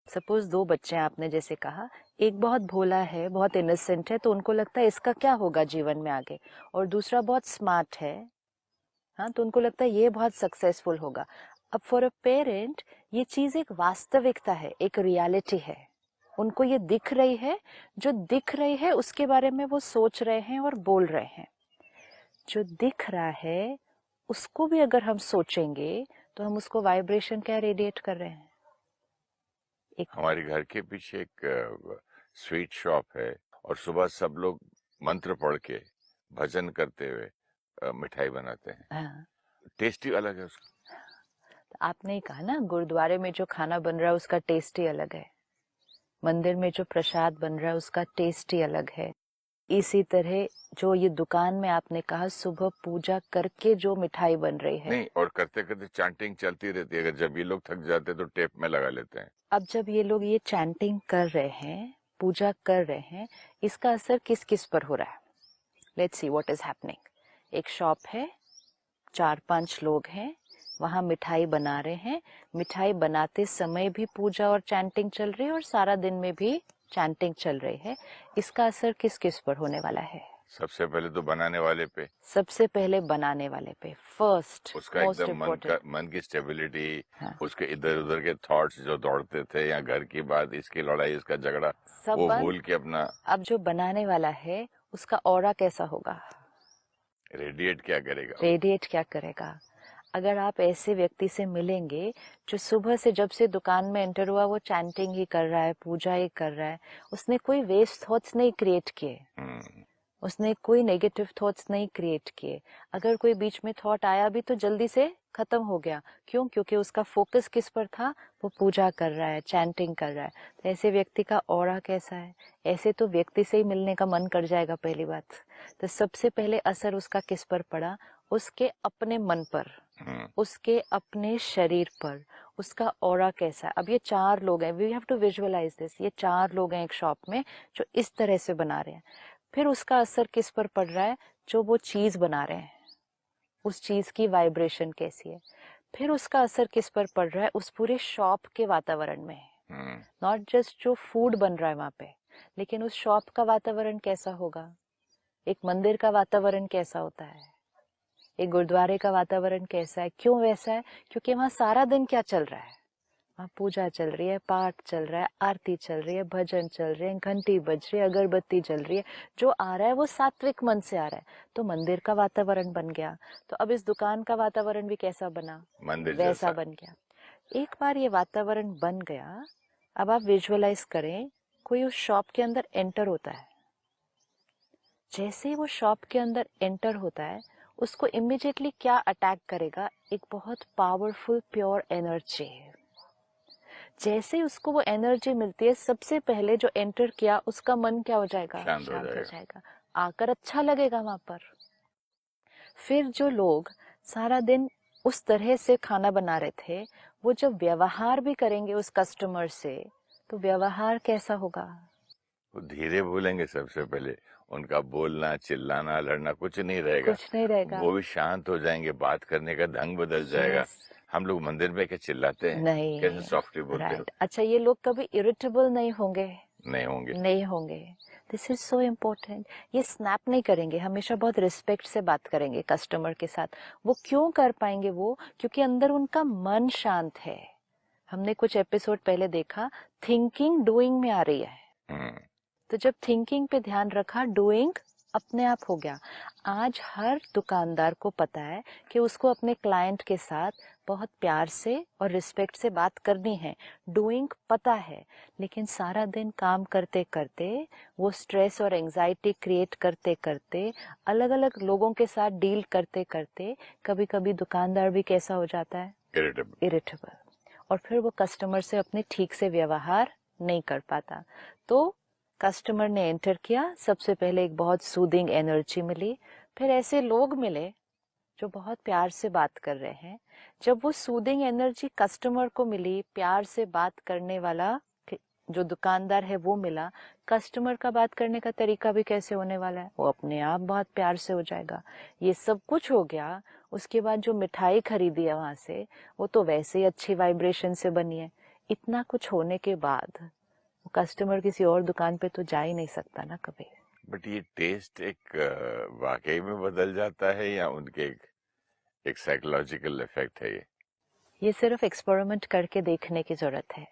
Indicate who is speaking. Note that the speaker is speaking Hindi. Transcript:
Speaker 1: सपोज दो बच्चे हैं, आपने जैसे कहा, एक बहुत भोला है, बहुत इनोसेंट है, तो उनको लगता है इसका क्या होगा जीवन में आगे, और दूसरा बहुत स्मार्ट है, हाँ, तो उनको लगता है ये बहुत सक्सेसफुल होगा। अब फॉर अ पेरेंट ये चीज एक वास्तविकता है, एक रियलिटी है, उनको ये दिख रही है, जो दिख रही है उसके बारे में वो सोच रहे हैं और बोल रहे हैं। जो दिख रहा है उसको भी अगर हम सोचेंगे तो हम उसको वाइब्रेशन क्या रेडिएट कर रहे हैं।
Speaker 2: हमारे घर के पीछे एक स्वीट शॉप है और सुबह सब लोग मंत्र पढ़ के भजन करते हुए मिठाई बनाते हैं।
Speaker 1: हाँ,
Speaker 2: टेस्टी अलग है उसका।
Speaker 1: तो आपने ही कहा ना, गुरुद्वारे में जो खाना बन रहा है उसका टेस्ट ही अलग है, मंदिर में जो प्रसाद बन रहा है उसका टेस्ट ही अलग है। इसी तरह जो ये दुकान में आपने कहा सुबह पूजा करके जो मिठाई बन रही है,
Speaker 2: नहीं, और करते करते चैंटिंग चलती रहती है। अगर जब ये लोग थक जाते तो टेप में लगा लेते हैं।
Speaker 1: अब जब ये लोग ये चैंटिंग कर रहे हैं, पूजा कर रहे हैं, इसका असर किस किस पर हो रहा है? Let's see what is happening. एक शॉप है, 4-5 लोग हैं, वहां मिठाई बना रहे हैं, मिठाई बनाते समय भी पूजा और चैंटिंग चल रही है और सारा दिन में भी चैंटिंग चल रही है। इसका असर किस किस पर होने वाला है?
Speaker 2: सबसे पहले तो बनाने वाले पे।
Speaker 1: सबसे पहले बनाने वाले पे, फर्स्ट
Speaker 2: उसका
Speaker 1: मोस्ट
Speaker 2: एकदम
Speaker 1: इम्पोर्टेंट।
Speaker 2: मन की स्टेबिलिटी,
Speaker 1: हाँ,
Speaker 2: उसके इधर उधर के थॉट्स जो दौड़ते थे, या घर की बात, इसकी लड़ाई, इसका झगड़ा,
Speaker 1: सब
Speaker 2: वो
Speaker 1: बंद।
Speaker 2: भूल के अपना
Speaker 1: अब जो बनाने वाला है उसका ऑरा कैसा होगा?
Speaker 2: रेडिएट क्या करेगा वो।
Speaker 1: रेडिएट क्या करेगा? अगर आप ऐसे व्यक्ति से मिलेंगे जो सुबह से जब से दुकान में एंटर हुआ वो चैंटिंग ही कर रहा है, पूजा ही कर रहा है, उसने कोई वेस्ट थॉट्स नहीं क्रिएट किए, उसने कोई नेगेटिव थॉट्स नहीं क्रिएट किए। अगर कोई बीच में थॉट आया भी तो जल्दी से खत्म हो गया। क्यों? क्योंकि उसका फोकस किस पर था? वो पूजा कर रहा है, चैंटिंग कर रहा है। तो ऐसे व्यक्ति का ऑरा कैसा है? ऐसे तो व्यक्ति से ही मिलने का मन कर जाएगा पहली बात। तो सबसे पहले असर उसका किस पर पड़ा? उसके अपने मन पर, उसके अपने शरीर पर। उसका ऑरा कैसा है? अब ये 4 लोग हैं, we have to visualize this, ये 4 लोग हैं एक शॉप में जो इस तरह से बना रहे हैं। फिर उसका असर किस पर पड़ रहा है? जो वो चीज बना रहे हैं, उस चीज की वाइब्रेशन कैसी है? फिर उसका असर किस पर पड़ रहा है? उस पूरे शॉप के वातावरण में। नॉट जस्ट जो फूड बन रहा है वहां पे, लेकिन उस शॉप का वातावरण कैसा होगा? एक मंदिर का वातावरण कैसा होता है? एक गुरुद्वारे का वातावरण कैसा है? क्यों वैसा है? क्योंकि वहां सारा दिन क्या चल रहा है? वहाँ पूजा चल रही है, पाठ चल रहा है, आरती चल रही है, भजन चल रहे हैं, घंटी बज रही है, अगरबत्ती जल रही है। जो आ रहा है वो सात्विक मन से आ रहा है, तो मंदिर का वातावरण बन गया। तो अब इस दुकान का वातावरण भी कैसा बना?
Speaker 2: मंदिर
Speaker 1: वैसा
Speaker 2: जैसा।
Speaker 1: बन गया। एक बार ये वातावरण बन गया, अब आप विजुअलाइज करें, कोई उस शॉप के अंदर एंटर होता है। जैसे ही वो शॉप के अंदर एंटर होता है, उसको इमिडिएटली क्या अटैक करेगा? एक बहुत पावरफुल प्योर एनर्जी है। जैसे ही उसको वो एनर्जी मिलती है, सबसे पहले जो एंटर किया उसका मन क्या हो जाएगा?
Speaker 2: शांत हो
Speaker 1: शांत हो
Speaker 2: जाएगा।
Speaker 1: जाएगा। आकर अच्छा लगेगा वहां पर। फिर जो लोग सारा दिन उस तरह से खाना बना रहे थे, वो जब व्यवहार भी करेंगे उस कस्टमर से, तो व्यवहार कैसा होगा?
Speaker 2: वो धीरे बोलेंगे सबसे पहले। उनका बोलना, चिल्लाना, लड़ना कुछ नहीं रहेगा।
Speaker 1: कुछ नहीं रहेगा।
Speaker 2: वो भी शांत हो जाएंगे, बात करने का ढंग बदल जाएगा।
Speaker 1: यस।
Speaker 2: हम लोग मंदिर में क्या चिल्लाते हैं? कैसे
Speaker 1: नहीं।
Speaker 2: सॉफ्टली बोलते हो।
Speaker 1: राइट। अच्छा, ये लोग कभी इरिटेबल नहीं होंगे?
Speaker 2: नहीं होंगे।
Speaker 1: नहीं होंगे। This is so important. ये स्नैप नहीं करेंगे, हमेशा बहुत रिस्पेक्ट से बात करेंगे कस्टमर के साथ। वो क्यों कर पाएंगे? वो क्योंकि अंदर उनका मन शांत है। हमने कुछ एपिसोड पहले देखा, थिंकिंग डूइंग में आ रही है। तो जब थिंकिंग पे ध्यान रखा, डूइंग अपने आप हो गया। आज हर दुकानदार को पता है कि उसको अपने क्लाइंट के साथ बहुत प्यार से और रिस्पेक्ट से बात करनी है। डूइंग पता है, लेकिन सारा दिन काम करते करते, वो स्ट्रेस और एंजाइटी क्रिएट करते करते, अलग अलग लोगों के साथ डील करते करते, कभी कभी दुकानदार भी कैसा हो जाता है? इरिटेबल। और फिर वो कस्टमर से अपने ठीक से व्यवहार नहीं कर पाता। तो कस्टमर ने एंटर किया, सबसे पहले एक बहुत सूदिंग एनर्जी मिली, फिर ऐसे लोग मिले जो बहुत प्यार से बात कर रहे हैं। जब वो सूदिंग एनर्जी कस्टमर को मिली, प्यार से बात करने वाला जो दुकानदार है वो मिला, कस्टमर का बात करने का तरीका भी कैसे होने वाला है? वो अपने आप बहुत प्यार से हो जाएगा। ये सब कुछ हो गया, उसके बाद जो मिठाई खरीदी है वहां से, वो तो वैसे ही अच्छी वाइब्रेशन से बनी है। इतना कुछ होने के बाद वो कस्टमर किसी और दुकान पे तो जा ही नहीं सकता ना कभी।
Speaker 2: बट ये टेस्ट एक वाकई में बदल जाता है या उनके एक साइकोलॉजिकल इफेक्ट है ये?
Speaker 1: ये सिर्फ एक्सपेरिमेंट करके देखने की जरूरत है।